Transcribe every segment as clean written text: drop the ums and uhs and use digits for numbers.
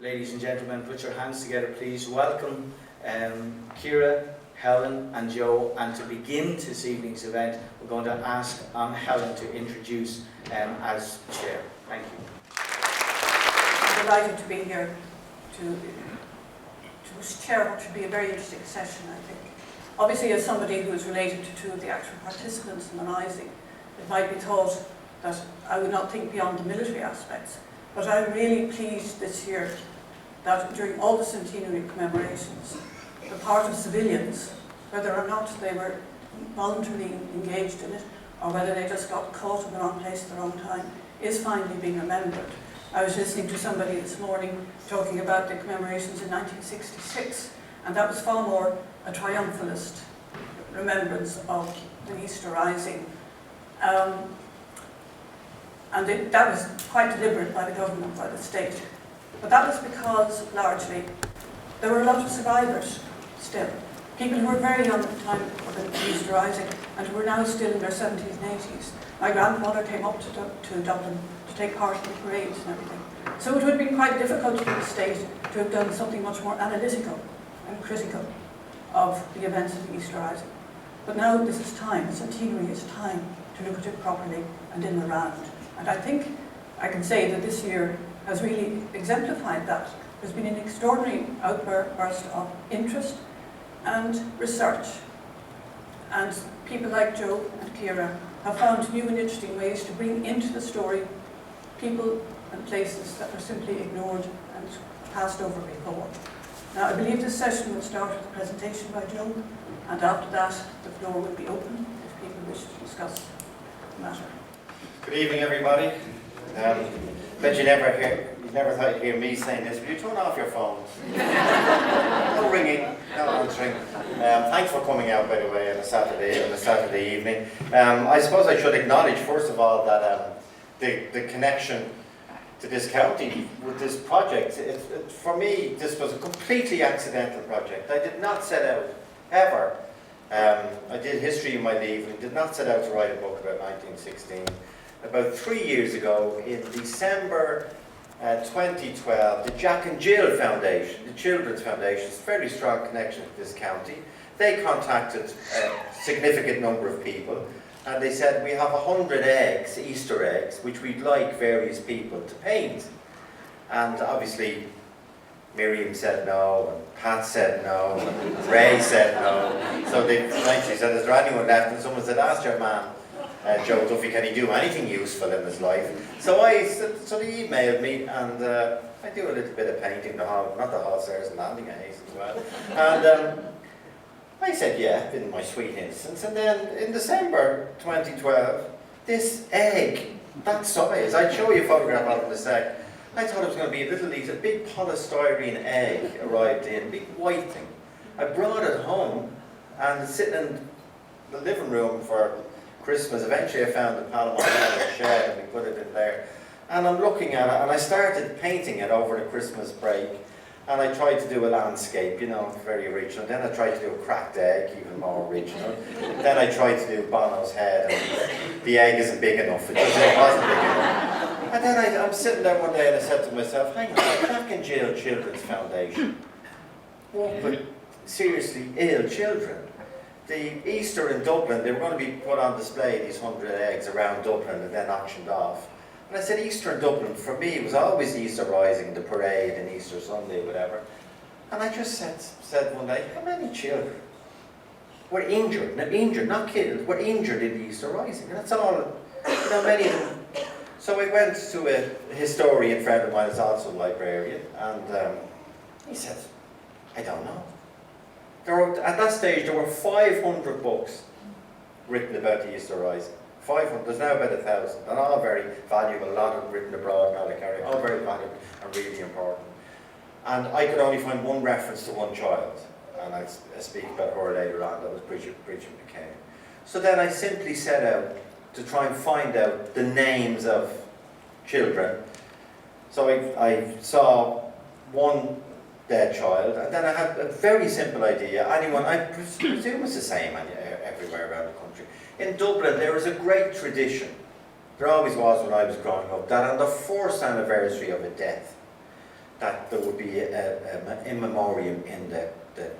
Ladies and gentlemen, put your hands together please. Welcome Ciara, Helen and Joe, and to begin this evening's event we're going to ask Helen to introduce as chair. Thank you. I'm delighted to be here to chair what should be a very interesting session, I think. Obviously, as somebody who is related to two of the actual participants in the rising, it might be thought that I would not think beyond the military aspects, but I'm really pleased this year that during all the centenary commemorations, the part of civilians, whether or not they were voluntarily engaged in it, or whether they just got caught in the wrong place at the wrong time, is finally being remembered. I was listening to somebody this morning talking about the commemorations in 1966, and that was far more a triumphalist remembrance of the Easter Rising. That was quite deliberate by the government, by the state. But that was because, largely, there were a lot of survivors still. People who were very young at the time of the Easter Rising and who were now still in their 70s and 80s. My grandfather came up to Dublin to take part in the parades and everything. So it would have been quite difficult for the state to have done something much more analytical and critical of the events of the Easter Rising. But now this is time, the centenary is time to look at it properly and in the round. And I think I can say that this year has really exemplified that. There's been an extraordinary outburst of interest and research. And people like Joe and Ciara have found new and interesting ways to bring into the story people and places that were simply ignored and passed over before. Now, I believe this session will start with a presentation by Joe, and after that, the floor will be open if people wish to discuss the matter. Good evening, everybody. Bet you never thought you'd hear me saying this, but you turn off your phones. No ringing, no answering. Thanks for coming out, by the way, on a Saturday evening. I suppose I should acknowledge, first of all, that the connection to this county with this project. For me, this was a completely accidental project. I did not set out, ever. I did history in my leave and did not set out to write a book about 1916. About 3 years ago, in December 2012, the Jack and Jill Foundation, the Children's Foundation, is a fairly strong connection to this county. They contacted a significant number of people, and they said, we have 100 eggs, Easter eggs, which we'd like various people to paint. And obviously, Miriam said no, and Pat said no, and Ray said no. So they eventually said, is there anyone left? And someone said, ask your man, Joe Duffy, can he do anything useful in his life? So they emailed me, and I do a little bit of painting, not the hot stairs and landing aids as well. And I said, yeah, in my sweet innocence. And then in December 2012, this egg, that size, I'd show you a photograph of it in a sec. I thought it was going to be a big polystyrene egg arrived in, a big white thing. I brought it home and sitting in the living room for Christmas. Eventually I found the Palomar shed and we put it in there. And I'm looking at it and I started painting it over the Christmas break. And I tried to do a landscape, very original. Then I tried to do a cracked egg, even more original. Then I tried to do Bono's head, and the egg isn't big enough. It wasn't big enough. And then I'm sitting there one day and I said to myself, hang on, Jack and Jill Children's Foundation work with seriously ill children. The Easter in Dublin, they were going to be put on display, these 100 eggs around Dublin and then auctioned off. And I said, Easter in Dublin, for me, it was always Easter Rising, the parade, and Easter Sunday, whatever. And I just said one day, how many children were injured, not killed, were injured in the Easter Rising? And that's all, many of them. So I went to a historian friend of mine, who's also a librarian, and he said, I don't know. At that stage, there were 500 books written about the Easter Rising. 500, there's now about 1,000, and all very valuable, a lot of them written abroad and all that carry, all very valuable and really important. And I could only find one reference to one child, and I'll speak about her later on, that was Bridget McCain. So then I simply set out to try and find out the names of children. So I saw one dead child, and then I had a very simple idea. I presume it's the same everywhere around the country. In Dublin, there is a great tradition, there always was when I was growing up, that on the first anniversary of a death, that there would be a in memoriam in the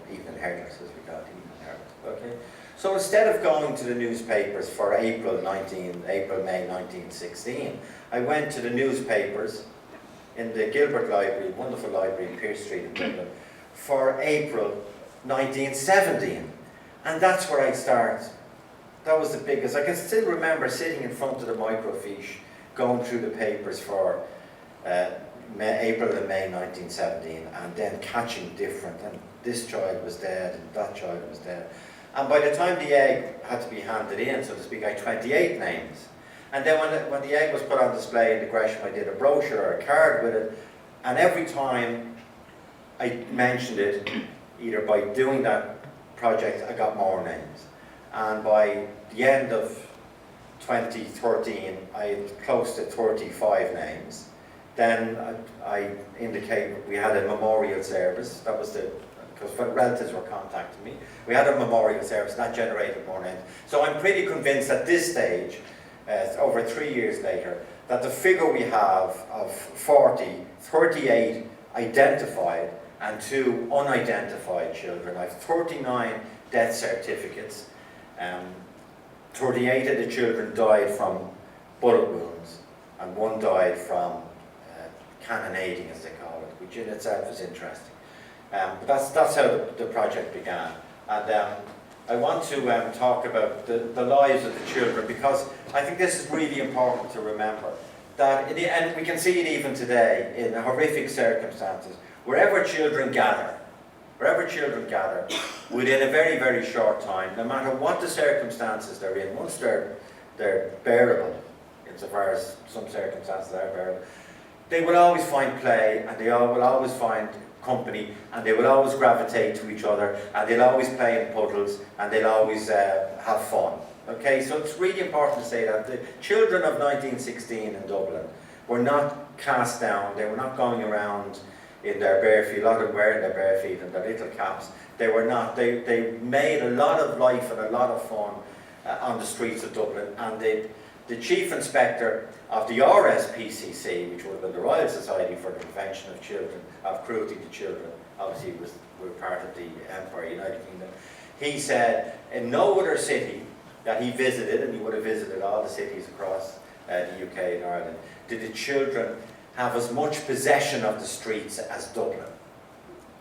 evening herders, as we call it, evening herders. Okay. So instead of going to the newspapers for May 1916, I went to the newspapers in the Gilbert Library, wonderful library in Pearse Street in Dublin, for April 1917. And that's where I started. That was the biggest. I can still remember sitting in front of the microfiche, going through the papers for April and May 1917, and then catching different, and this child was dead, and that child was dead. And by the time the egg had to be handed in, so to speak, I had 28 names. And then when the egg was put on display in the Gresham, I did a brochure or a card with it, and every time I mentioned it, either by doing that project, I got more names. And by the end of 2013, I had close to 35 names. Then I indicated we had a memorial service. That was because relatives were contacting me. We had a memorial service, and that generated more names. So I'm pretty convinced at this stage, over 3 years later, that the figure we have of 38 identified and 2 unidentified children. I have 39 death certificates. 38 of the children died from bullet wounds, and 1 died from cannonading, as they call it, which in itself is interesting. But that's how the project began. And I want to talk about the lives of the children, because I think this is really important to remember. That and we can see it even today in horrific circumstances, wherever children gather, within a very, very short time, no matter what the circumstances they're in, once they're bearable, insofar as some circumstances are bearable, they will always find play, and they will always find company, and they will always gravitate to each other, and they'll always play in puddles, and they'll always have fun. Okay, so it's really important to say that the children of 1916 in Dublin were not cast down. They were not going around in their bare feet, a lot of them wearing their bare feet and their little caps. They were not. They made a lot of life and a lot of fun on the streets of Dublin. And the chief inspector of the RSPCC, which would have been the Royal Society for the Prevention of Children, of Cruelty to Children, obviously we were part of the Empire, United Kingdom, he said in no other city that he visited, and he would have visited all the cities across the UK and Ireland, did the children have as much possession of the streets as Dublin.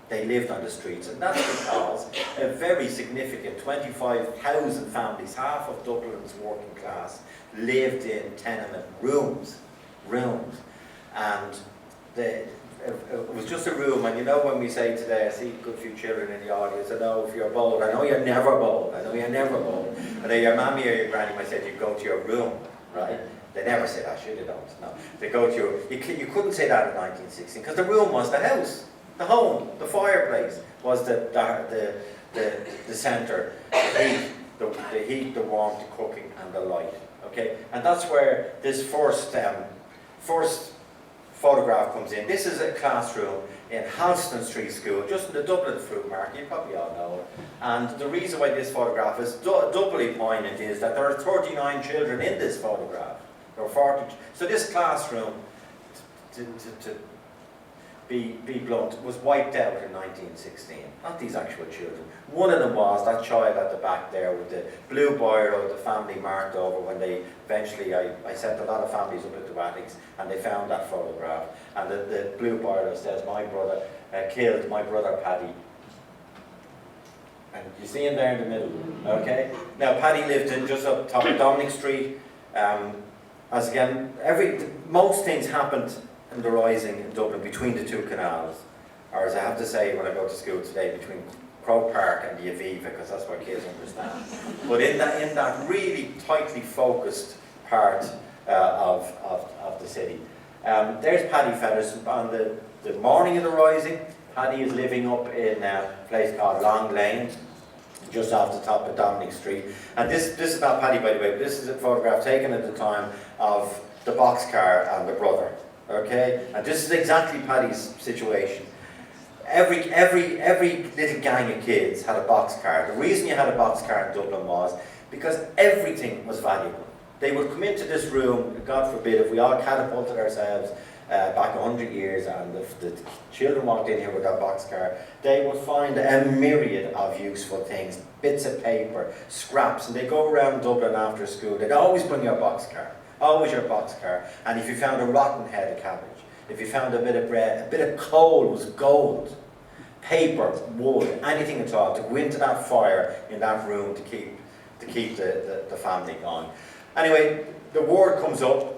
They lived on the streets, and that's because a very significant 25,000 families, half of Dublin's working class, lived in tenement rooms, and it was just a room. And you know, when we say today, I see a good few children in the audience, I know if you're bold, I know you're never bold, and then your mammy or your granny might say you go to your room, right? They never say that, sure they don't, no. They go to your, you couldn't say that in 1916, because the room was the house, the home, the fireplace was the centre, the heat, the warmth, the cooking, and the light. Okay, and that's where this first photograph comes in. This is a classroom in Halston Street School, just in the Dublin Fruit Market. You probably all know it. And the reason why this photograph is doubly poignant is that there are 39 children in this photograph. There were 40. So this classroom, to be blunt, was wiped out in 1916. Not these actual children. One of them was that child at the back there with the blue biro, the family marked over when they eventually, I sent a lot of families up into attics and they found that photograph. And the blue biro says, my brother killed my brother Paddy. And you see him there in the middle, okay? Now Paddy lived in just up top of Dominic Street. As again, most things happened in the Rising in Dublin between the two canals, or as I have to say when I go to school today, between Croke Park and the Aviva, because that's what kids understand. But in that really tightly focused part of the city. There's Paddy Feathers on the morning of the Rising. Paddy is living up in a place called Long Lane, just off the top of Dominic Street. And this is not Paddy, by the way, but this is a photograph taken at the time of the boxcar and the brother. Okay, and this is exactly Paddy's situation. Every little gang of kids had a boxcar. The reason you had a boxcar in Dublin was because everything was valuable. They would come into this room, God forbid, if we all catapulted ourselves back 100 years, and if the children walked in here with their boxcar, they would find a myriad of useful things, bits of paper, scraps, and they go around Dublin after school. They'd always bring your boxcar, always your boxcar. And if you found a rotten head of cabbage, if you found a bit of bread, a bit of coal was gold, paper, wood, anything at all, to go into that fire in that room to keep the family going. Anyway, the word comes up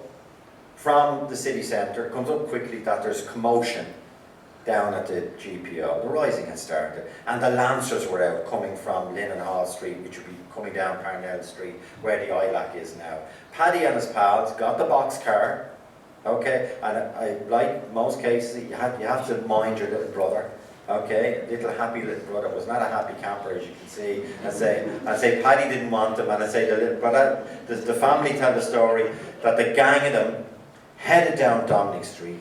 from the city centre, comes up quickly that there's commotion down at the GPO. The rising had started, and the Lancers were out coming from Linen Hall Street, which would be coming down Parnell Street, where the ILAC is now. Paddy and his pals got the boxcar, okay, and I, like most cases, you have to mind your little brother. Okay, little happy little brother was not a happy camper, as you can see. I say Paddy didn't want him, and I say the little brother, the family tell the story that the gang of them headed down Dominic Street,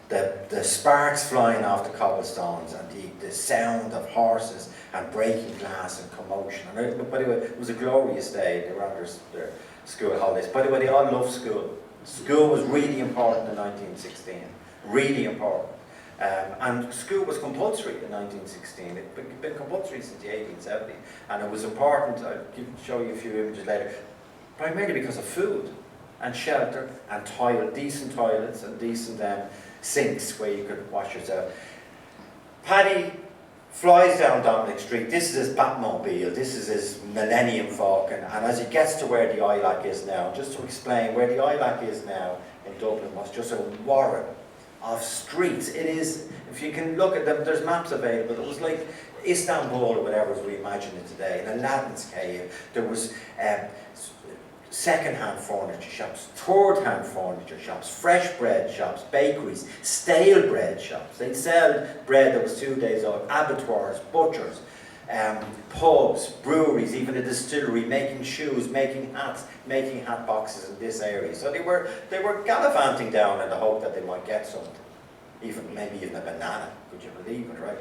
the sparks flying off the cobblestones, and the sound of horses and breaking glass and commotion. And by the way, it was a glorious day. They were on their school holidays. By the way, they all loved school. School was really important in 1916, really important. And school was compulsory in 1916. It had been compulsory since the 1870s, and it was important. I'll show you a few images later, primarily because of food and shelter and decent toilets and decent sinks where you could wash yourself. Paddy flies down Dominic Street. This is his Batmobile, this is his Millennium Falcon, and as he gets to where the ILAC is now, just to explain, where the ILAC is now in Dublin was just a warren of streets. It is, if you can look at them, there's maps available. It was like Istanbul or whatever as we imagine it today, in Aladdin's cave. There was second-hand furniture shops, third-hand furniture shops, fresh bread shops, bakeries, stale bread shops. They'd sell bread that was 2 days old, abattoirs, butchers, pubs, breweries, even a distillery, making shoes, making hats, making hat boxes in this area. So they were gallivanting down in the hope that they might get something, maybe even a banana. Could you believe it, right?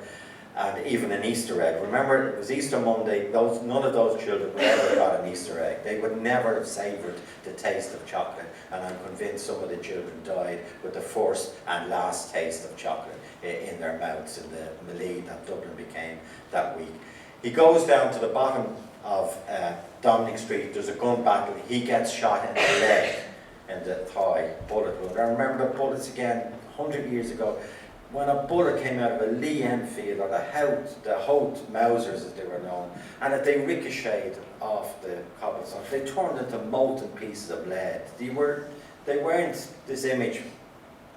And even an Easter egg. Remember, it was Easter Monday. None of those children would ever have got an Easter egg. They would never have savoured the taste of chocolate. And I'm convinced some of the children died with the first and last taste of chocolate in their mouths in the melee that Dublin became that week. He goes down to the bottom of Dominic Street. There's a gun battle. He gets shot in the leg, in the thigh, bullet wound. I remember the bullets again 100 years ago. When a bullet came out of a Lee Enfield or the Holt Mausers as they were known, and if they ricocheted off the cobblestones, they turned into molten pieces of lead. They weren't this image,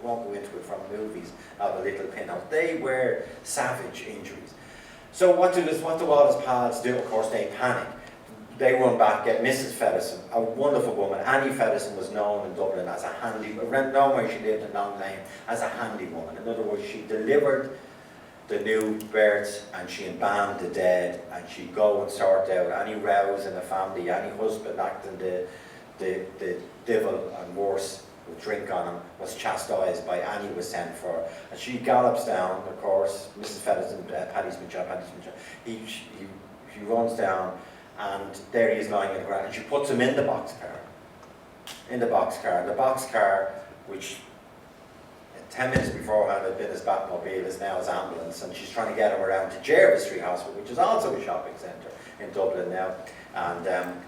I won't go into it, from movies of a little pinhole. They were savage injuries. So what do all his pals do? Of course, they panic. They run back, get Mrs. Feddison, a wonderful woman. Annie Feddison was known in Dublin as a handy, known where she lived in Long Lane, as a handy woman. In other words, she delivered the new births and she embalmed the dead, and she'd go and sort out any rows in the family, any husband acting the devil and worse with drink on him was chastised by Annie was sent for. And she gallops down, of course, Mrs. Feddison, Paddy's been shot. He runs down, and there he is lying in the ground, and she puts him in the boxcar. And the boxcar, which 10 minutes beforehand had been his Batmobile, is now his ambulance, and she's trying to get him around to Jervis Street Hospital, which is also a shopping centre in Dublin now. And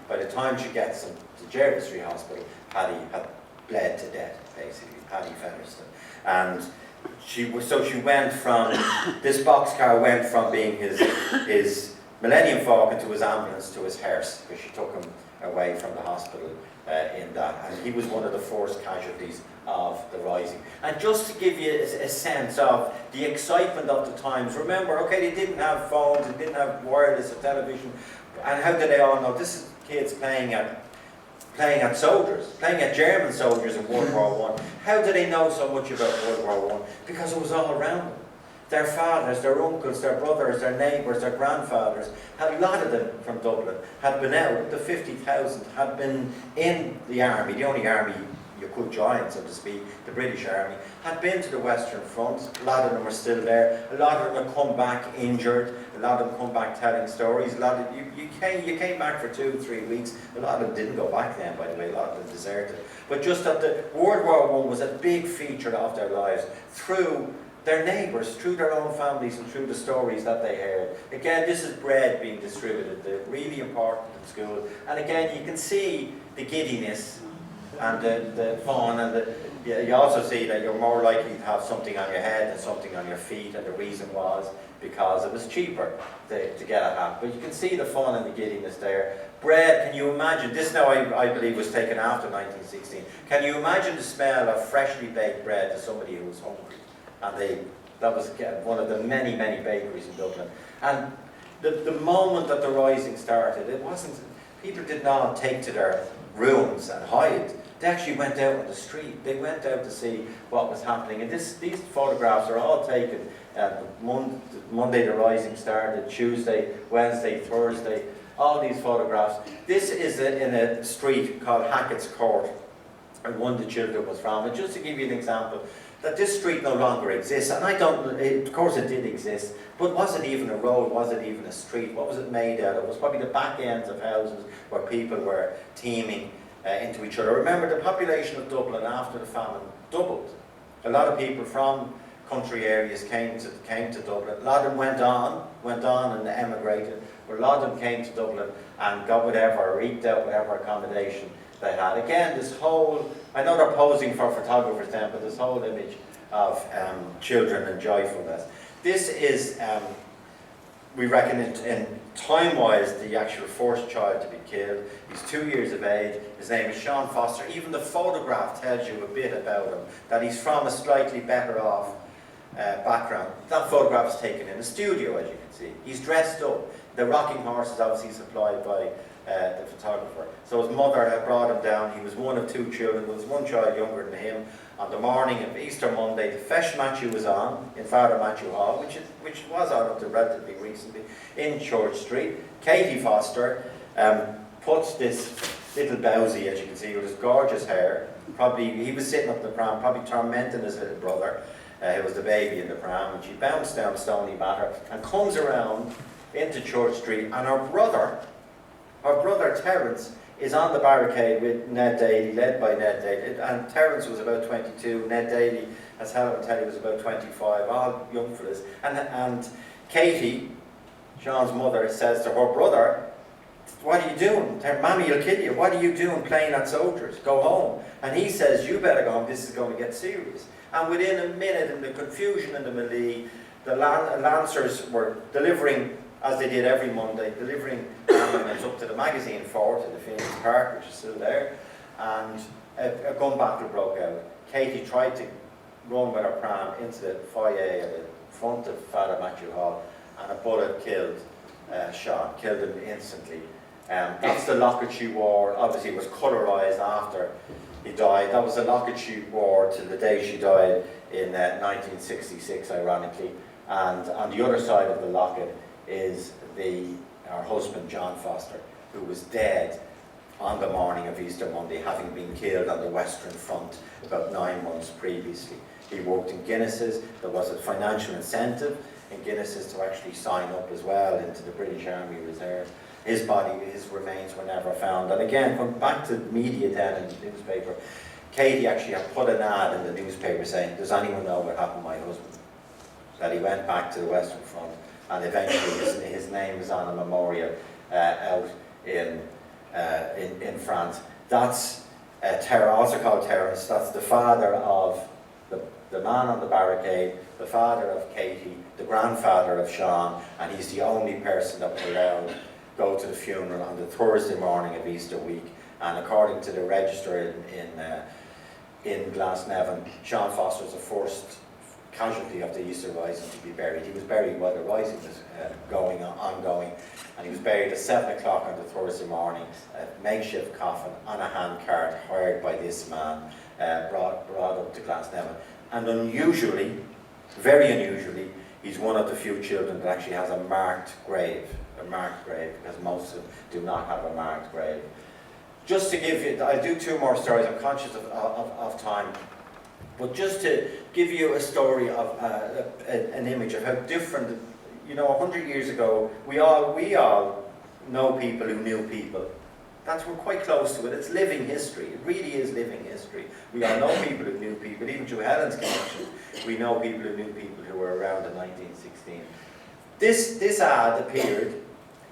by the time she gets him to Jervis Street Hospital, Paddy had bled to death, basically, Paddy Featherston. And she went from, this boxcar went from being his Millennium Falcon to his ambulance to his hearse, because she took him away from the hospital in that. And he was one of the first casualties of the Rising. And just to give you a sense of the excitement of the times, remember, okay, they didn't have phones, they didn't have wireless or television, and how did they all know? This is kids playing at soldiers, playing at German soldiers in World War I. How do they know so much about World War I? Because it was all around them. Their fathers, their uncles, their brothers, their neighbours, their grandfathers, a lot of them from Dublin, had been out, the 50,000, had been in the army, the only army you could join, so to speak, the British Army, had been to the Western Front. A lot of them are still there. A lot of them have come back injured. A lot of them come back telling stories. A lot of you came back for 2-3 weeks. A lot of them didn't go back then, by the way. A lot of them deserted. But just that the World War I was a big feature of their lives through their neighbours, through their own families, and through the stories that they heard. Again, this is bread being distributed. They're really important in school. And again, you can see the giddiness and the fun, and you also see that you're more likely to have something on your head than something on your feet, and the reason was because it was cheaper to get a hat. But you can see the fun and the giddiness there. Bread, can you imagine, this now I believe was taken after 1916, can you imagine the smell of freshly baked bread to somebody who was hungry? And that was one of the many, many bakeries in Dublin. And the moment that the Rising started, it wasn't, people did not take to their rooms and hide. They actually went out on the street. They went out to see what was happening. And these photographs are all taken Monday the Rising started, Tuesday, Wednesday, Thursday, all these photographs. This is in a street called Hackett's Court, and one of the children was from. And just to give you an example, that this street no longer exists, and of course it did exist, but was it even a road, was it even a street, what was it made out of? It was probably the back ends of houses where people were teeming into each other. Remember, the population of Dublin after the famine doubled. A lot of people from country areas came to Dublin. A lot of them went on and emigrated, but a lot of them came to Dublin and got whatever, or eked out whatever accommodation they had. Again, this whole, I know they're posing for photographers then, but this whole image of children and joyfulness. This is, we reckon in time-wise, the actual first child to be killed. He's 2 years of age. His name is Sean Foster. Even the photograph tells you a bit about him, that he's from a slightly better off background. That photograph is taken in a studio, as you can see. He's dressed up. The rocking horse is obviously supplied by the photographer. So his mother had brought him down. He was one of 2 children. There was one child younger than him. On the morning of Easter Monday, the Fesh Matthew was on in Father Matthew Hall, which was on up to relatively recently, in Church Street. Katie Foster puts this little bowsy, as you can see, with his gorgeous hair. Probably, he was sitting up in the pram, probably tormenting his little brother, who was the baby in the pram, and she bounced down Stony Matter and comes around into Church Street, and her brother Terence is on the barricade with Ned Daly, led by Ned Daly, and Terence was about 22, Ned Daly, as Helen will tell you, was about 25, all young fellas. And Katie, Sean's mother, says to her brother, "What are you doing? Mammy will kill you. What are you doing playing at soldiers? Go home." And he says, "You better go home, this is going to get serious." And within a minute, in the confusion and the melee, the Lancers were delivering, as they did every Monday, delivering armaments up to the magazine fort in the Phoenix Park, which is still there, and a gun battle broke out. Katie tried to run with her pram into the foyer at the front of Father Matthew Hall, and a bullet killed Sean, killed him instantly. That's the locket she wore. Obviously it was colourised after he died. That was the locket she wore till the day she died in 1966, ironically. And on the other side of the locket is our husband, John Foster, who was dead on the morning of Easter Monday, having been killed on the Western Front about 9 months previously. He worked in Guinness's. There was a financial incentive in Guinness's to actually sign up as well into the British Army Reserve. His body, his remains were never found. And again, going back to the media then in the newspaper, Katie actually had put an ad in the newspaper saying, "Does anyone know what happened to my husband?" That he went back to the Western Front, and eventually his name is on a memorial out in France. That's also called Terence. That's the father of the man on the barricade, the father of Katie, the grandfather of Sean, and he's the only person that was allowed go to the funeral on the Thursday morning of Easter week. And according to the register in Glasnevin, Sean Foster was the first casualty of the Easter Rising to be buried. He was buried while the Rising was ongoing, and he was buried at 7 o'clock on the Thursday morning, a makeshift coffin on a handcart hired by this man, brought up to Glasnevin. And unusually, very unusually, he's one of the few children that actually has a marked grave, because most of them do not have a marked grave. just to give you, I'll do 2 more stories, I'm conscious of time. But just to give you a story of an image of how different, you know, 100 years ago, we all know people who knew people. We're quite close to it. It's living history. It really is living history. We all know people who knew people, even through Helen's connection. We know people who knew people who were around in 1916. This ad appeared,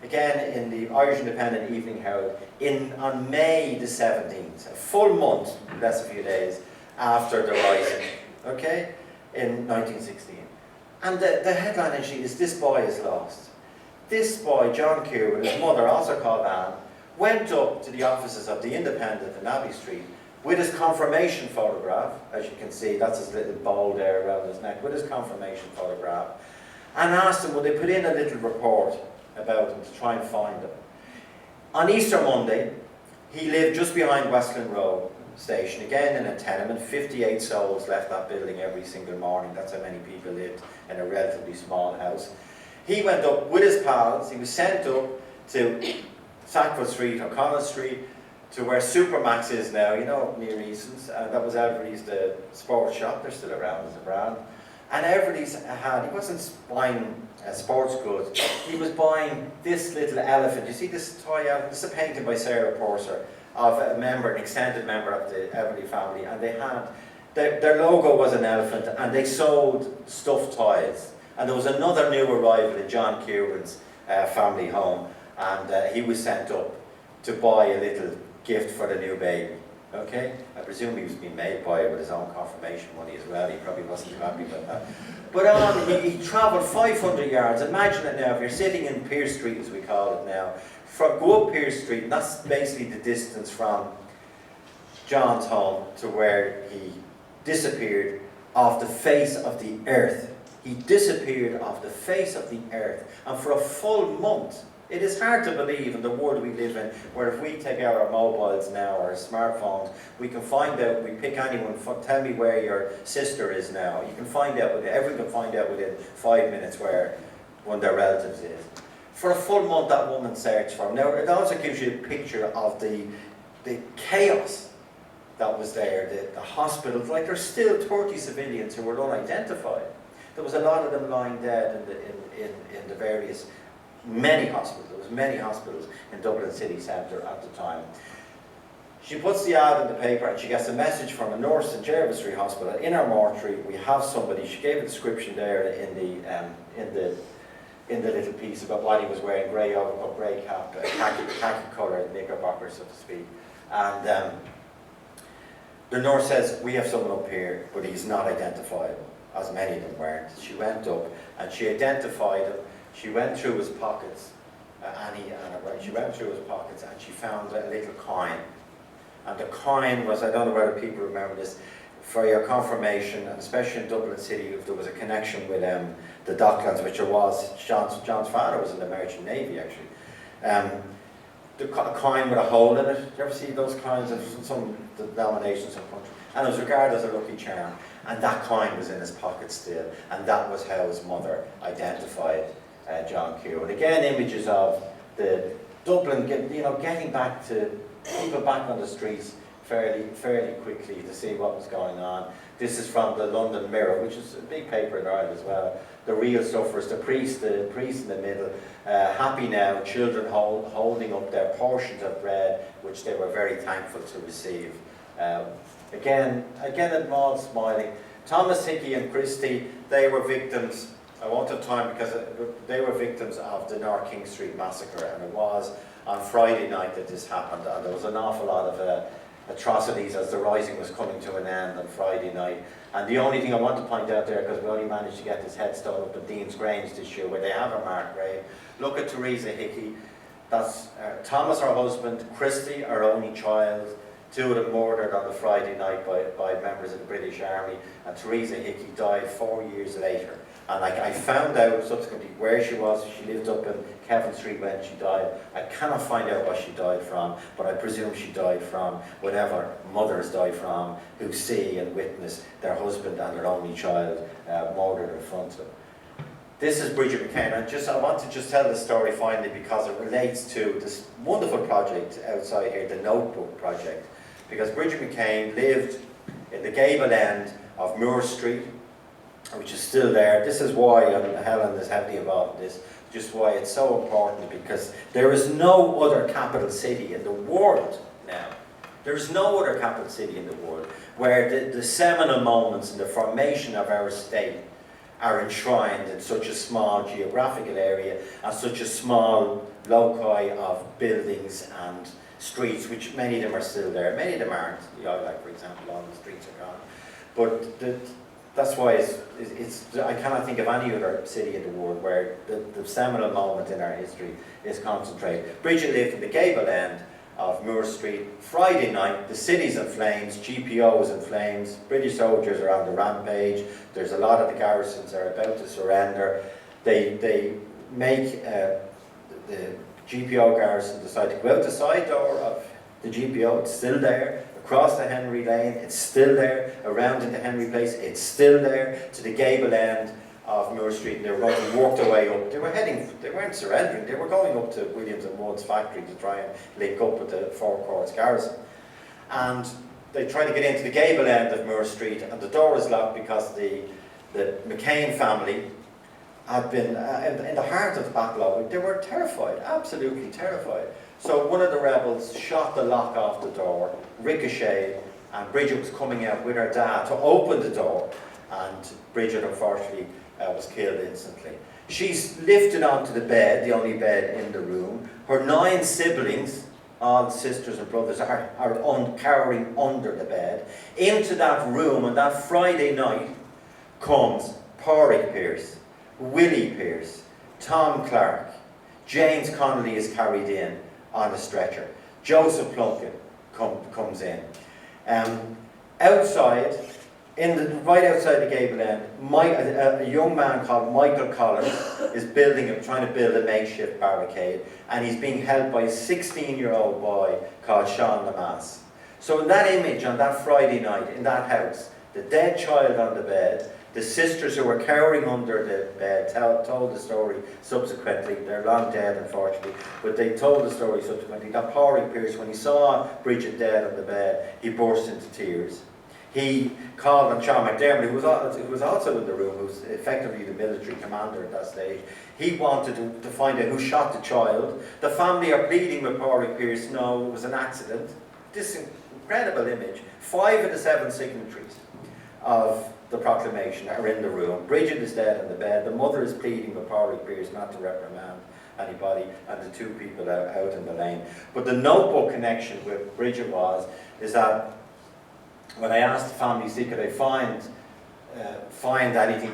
again, in the Irish Independent Evening Herald on May the 17th, a full month, less a few days, after the Rising, okay, in 1916. And the headline actually is, "This boy is lost." This boy, John Kieran, his mother, also called Anne, went up to the offices of the Independent in Abbey Street with his confirmation photograph, as you can see, that's his little bowl there around his neck, with his confirmation photograph, and asked him would they put in a little report about him to try and find him. On Easter Monday, he lived just behind Westland Road station, again in a tenement. 58 souls left that building every single morning. That's how many people lived in a relatively small house. He went up with his pals. He was sent up to Sackville Street, O'Connell Street, to where Supermax is now, you know, near Eason's. That was Everly's, the sports shop. They're still around as a brand. And Everly's he wasn't buying sports goods. He was buying this little elephant. You see this toy elephant? This is a painting by Sarah Porser of a member, an extended member of the Everly family. And they had, their logo was an elephant, and they sold stuffed toys. And there was another new arrival in John Kieran's family home. And he was sent up to buy a little gift for the new baby. Okay? I presume he was being made by it with his own confirmation money as well. He probably wasn't too happy about that. But he travelled 500 yards. Imagine it now, if you're sitting in Pearse Street, as we call it now, go up Pearse Street, and that's basically the distance from John's home to where he disappeared off the face of the earth. He disappeared off the face of the earth. And for a full month, it is hard to believe in the world we live in, where if we take out our mobiles now, or our smartphones, we can find out, we pick anyone, tell me where your sister is now. You can find out, everyone can find out within 5 minutes where one of their relatives is. For a full month, that woman searched for him. Now, it also gives you a picture of the chaos that was there, the hospitals. Like, there's still 30 civilians who were unidentified. There was a lot of them lying dead in the various, many hospitals. There was many hospitals in Dublin city centre at the time. She puts the ad in the paper, and she gets a message from a nurse in Jervis Street Hospital. In our mortuary, we have somebody. She gave a description there in the little piece about what he was wearing: grey overcoat, grey cap, khaki coloured knickerbocker, so to speak. And the nurse says, "We have someone up here, but he's not identifiable," as many of them weren't. She went up and she identified him. She went through his pockets, she went through his pockets, and she found a little coin. And the coin was, I don't know whether people remember this, for your confirmation, and especially in Dublin City, if there was a connection with the Docklands, which there was. John's father was in the Merchant Navy, actually. The coin with a hole in it. Do you ever see those coins of some denominations in country? And it was regarded as a lucky charm. And that coin was in his pocket still. And that was how his mother identified John Kieran. Again, images of the Dublin, getting back to people back on the streets fairly quickly to see what was going on. This is from the London Mirror, which is a big paper in Ireland as well. The real sufferers, the priest in the middle, happy now, children holding up their portions of bread, which they were very thankful to receive. Again at Maud smiling. Thomas Hickey and Christie, they were victims. I won't have time because they were victims of the North King Street massacre, and it was on Friday night that this happened, and there was an awful lot of atrocities as the Rising was coming to an end on Friday night. And the only thing I want to point out there, because we only managed to get this headstone up at Dean's Grange this year, where they have a marked grave. Look at Teresa Hickey. That's Thomas, her husband, Christy, our only child. Two of them murdered on the Friday night by members of the British Army, and Teresa Hickey died 4 years later. And I found out subsequently where she was. She lived up in Kevin Street when she died. I cannot find out what she died from, but I presume she died from whatever mothers die from, who see and witness their husband and their only child murdered in front of them. This is Bridget McCain. I want to just tell the story finally because it relates to this wonderful project outside here, the Notebook Project. Because Bridget McCain lived in the gable end of Moore Street, which is still there. This is why, and Helen is heavily involved in this, just why it's so important, because there is no other capital city in the world now. There is no other capital city in the world where the seminal moments in the formation of our state are enshrined in such a small geographical area and such a small loci of buildings and streets, which many of them are still there. Many of them aren't. Like, for example, all the streets are gone. But that's why I cannot think of any other city in the world where the seminal moment in our history is concentrated. Bridget lived in the gable end of Moore Street. Friday night, the city's in flames, GPO's in flames, British soldiers are on the rampage, there's a lot of the garrisons are about to surrender. They make the GPO garrison decide to go out the side door of the GPO, it's still there, across the Henry Lane, it's still there, around into Henry Place, it's still there, to the gable end of Moore Street, and they were going to walk their way up. They weren't surrendering, they were going up to Williams and Wood's factory to try and link up with the Four Courts garrison. And they tried to get into the gable end of Moore Street, and the door was locked because the McCain family had been in the heart of the battle. They were terrified, absolutely terrified. So one of the rebels shot the lock off the door, ricocheted, and Bridget was coming out with her dad to open the door, and Bridget unfortunately was killed instantly. She's lifted onto the bed, the only bed in the room. Her 9 siblings, all sisters and brothers, are cowering under the bed. Into that room on that Friday night comes Pádraig Pearse, Willie Pearse, Tom Clark, James Connolly is carried in on a stretcher. Joseph Plunkett comes in. Outside, right outside the gable end, a young man called Michael Collins is trying to build a makeshift barricade, and he's being held by a 16-year-old boy called Sean Lamass. So in that image, on that Friday night, in that house, the dead child on the bed, the sisters who were cowering under the bed told the story subsequently. They're long dead, unfortunately, but they told the story subsequently that Pádraig Pearse, when he saw Bridget dead on the bed, he burst into tears. He called on John McDermott, who was also in the room, who was effectively the military commander at that stage. He wanted to find out who shot the child. The family are pleading with Pádraig Pearse, no, it was an accident. This incredible image. 5 of the 7 signatories of the proclamation are in the room. Bridget is dead on the bed. The mother is pleading with Pádraig Pearse not to reprimand anybody, and the 2 people out in the lane. But the Notebook connection with Bridget is that when I asked the family, see, could they find anything,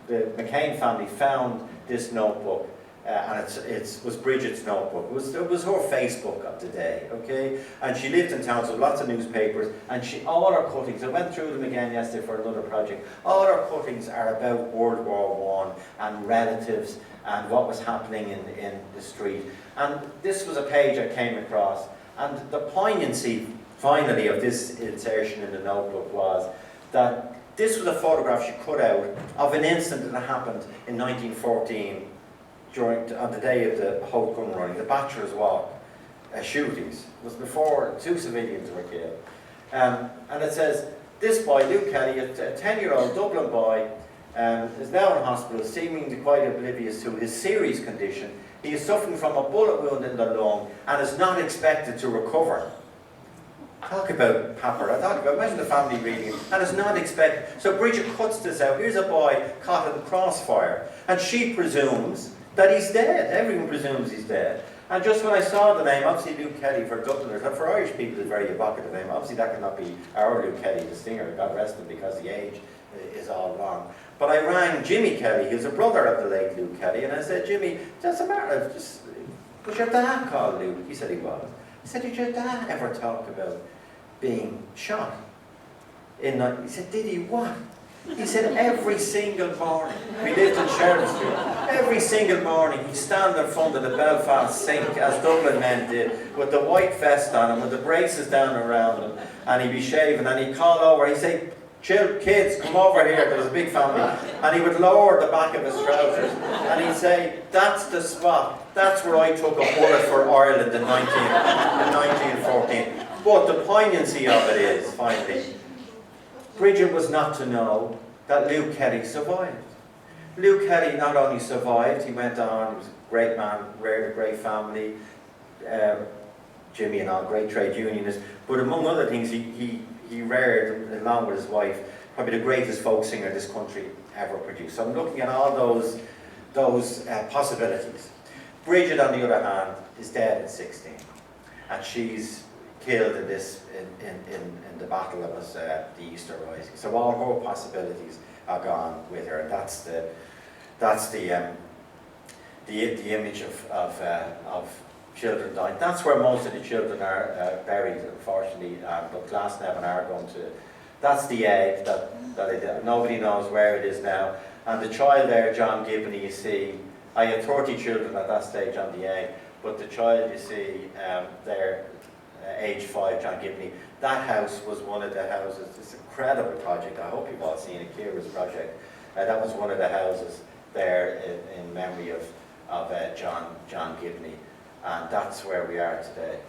the McCain family found this notebook, and it was Bridget's notebook. It was her Facebook of the day, okay? And she lived in town, so lots of newspapers, and all her cuttings, I went through them again yesterday for another project, all her cuttings are about World War I and relatives and what was happening in the street. And this was a page I came across, and the poignancy finally of this insertion in the notebook was that this was a photograph she cut out of an incident that happened in 1914 on the day of the Hope Gun Running, the Bachelor's Walk shootings. It was before 2 civilians were killed. And it says, this boy, Luke Kelly, a 10-year-old Dublin boy, is now in hospital, seemingly quite oblivious to his serious condition. He is suffering from a bullet wound in the lung and is not expected to recover. Talk about Pepper. Imagine the family reading it, and it's not expected. So Bridget cuts this out. Here's a boy caught in the crossfire, and she presumes that he's dead. Everyone presumes he's dead. And just when I saw the name, obviously Luke Kelly for Dubliners, for Irish people, is a very evocative name. Obviously that cannot be our Luke Kelly, the singer, God rest him, because the age is all wrong. But I rang Jimmy Kelly, who's a brother of the late Luke Kelly, and I said, Jimmy, what's the matter? Was your dad called Luke? He said he was. I said, did your dad ever talk about being shot? He said, did he what? He said every single morning, we lived in Sheridan Street, every single morning he'd stand in front of the Belfast sink, as Dublin men did, with the white vest on him, with the braces down around him, and he'd be shaving, and he'd call over, he'd say, kids, come over here. There was a big family. And he would lower the back of his trousers and he'd say, that's the spot. That's where I took a bullet for Ireland in 1914. But the poignancy of it is, finally, Bridget was not to know that Luke Kelly survived. Luke Kelly not only survived, he went on, he was a great man, reared a great family, Jimmy and all, great trade unionist, but among other things, he reared, along with his wife, probably the greatest folk singer this country ever produced. So I'm looking at all those possibilities. Bridget, on the other hand, is dead at 16, and she's killed in this in the battle that was the Easter Rising. So all her possibilities are gone with her, and that's the image of children dying. That's where most of the children are buried, unfortunately. But Glasnevin are going to. That's the egg that nobody knows where it is now. And the child there, John Gibney, you see, I had 30 children at that stage on the egg, but the child you see there, age 5, John Gibney, that house was one of the houses. It's an incredible project. I hope you've all seen it, Ciara's project. That was one of the houses there in memory of John Gibney, and that's where we are today.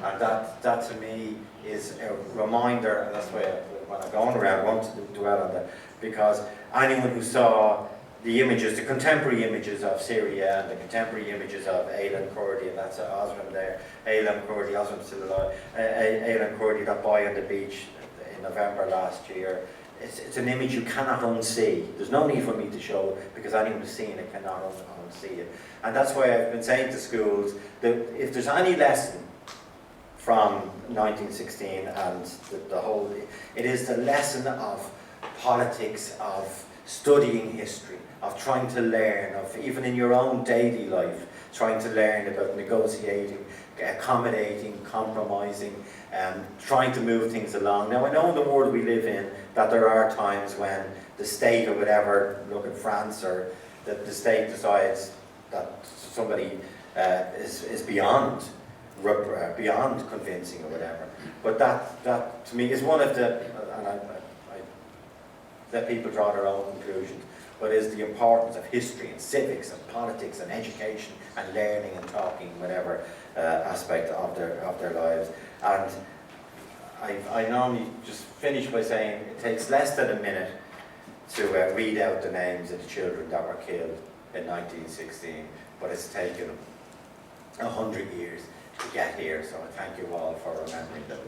And that to me is a reminder, and that's why when I'm going around, I want to dwell on that, because anyone who saw the images, the contemporary images of Syria and the contemporary images of Aileen Cordy, and that's Osram there, Aileen Cordy, Osram's still alive, Aileen Cordy, that boy on the beach in November last year. It's an image you cannot unsee. There's no need for me to show it, because anyone who's seen it cannot unsee it. And that's why I've been saying to schools that if there's any lesson from 1916 and the whole, it is the lesson of politics, of studying history, of trying to learn, of even in your own daily life, trying to learn about negotiating, accommodating, compromising, trying to move things along. Now, I know in the world we live in that there are times when the state or whatever, look at France, or that the state decides that somebody is beyond convincing or whatever. But that to me is one of the, and I let people draw their own conclusions, but is the importance of history and civics and politics and education and learning and talking, whatever aspect of their lives. And I normally just finish by saying it takes less than a minute to read out the names of the children that were killed in 1916, but it's taken 100 years to get here, so I thank you all for remembering them.